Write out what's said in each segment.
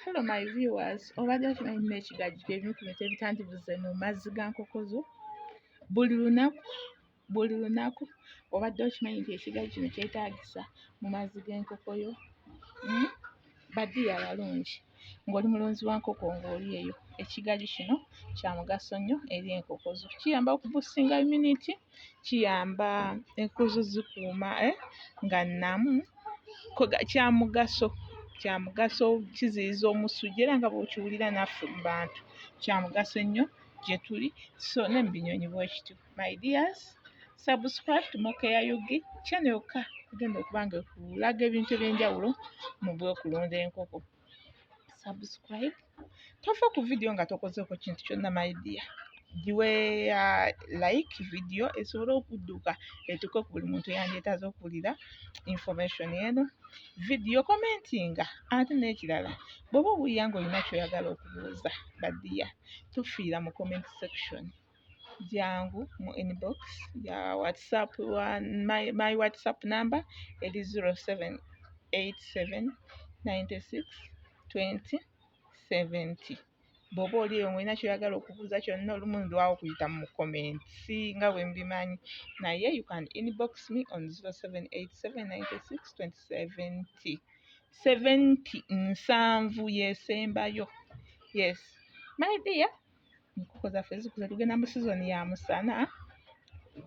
Hello my viewers, obadde okimanyi nno ekigagi by'ebimu ku bintu ebitandibuze mu mazzi ga nkoko zo buli lunaku obadde okimanyi nti ekigagi kino kyetaagisa mu mazzi g'enkoko yo? Badiya abalungi, ng'oli mulunzi wa nkoko ng'oli eyo, ekigagi kino kya mugaso nnyo eri enkoko zo. Kiyamba okubuusinga immunity, kiyamba enkoko zo zikuuma nga nnamu, kya mugaso kiziyiza omusujja era nga bw'okiwulira naffe mu bantu kya mugaso nnyo gye tuli, so ne mu binyonyi bwe kityo. My dears, subscribe to Mokeya Yugi channel yokka egenda okuba nga ekulaga ebintu eby'enjawulo mu by'okulunda enkoko. Subscribe, tofa ku vidiyo nga tokozeeko kintu kyonna my dear. Giwe like video esobole okudduka etuuke ku buli muntu eyandyetaaze okuwulira information eno. Vidiyo commentinga, ate n'ekirala bw'oba owulira ng'olina ky'oyagala okubuuza badiya, tofiira mu comment section. Jangu mu inbox ya WhatsApp my WhatsApp number eri 0787962070. Bw'oba oli eyo ng'olina ky'oyagala okubuuza kyonna, olumu ndwawo okuyita mu comments nga bwe mbimanyi, naye you can inbox me on 0787962070. 70 nsanvu yesembayo. Yes my dear, enkoko zaffe zikuze, tugenda mu season ya musana.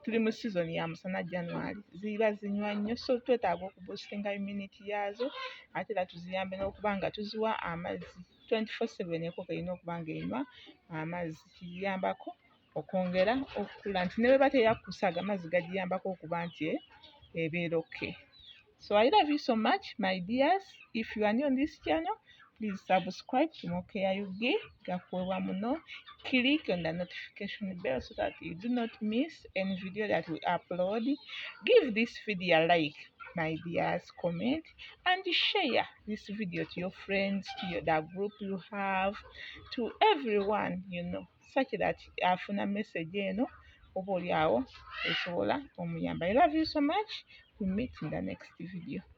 Tuli mu season ya musana January, ziba zinywa nnyo, so twetaaga okuboostinga immunity yaazo, ate era tuziyambe n'okuba nga tuziwa amazzi 24/7. Enkoko erina okuba ng'enywa amazzi, kiyambako okwongera okukula, nti ne bweba teyakkusaga amazzi gagiyambako okuba nti ebeera okay. So I love you so much my dears. If you are new on this channel, please subscribe to Mokeya Yugi gakuweebwa muno. Click on the notification bell so that you do not miss any video that we upload. Give this video a like my dears, comment and share this video to your friends, to the group you have, to everyone you know, such that afuna message eno oba oli awo esobola omuyamba. I love you so much. We meet in the next video.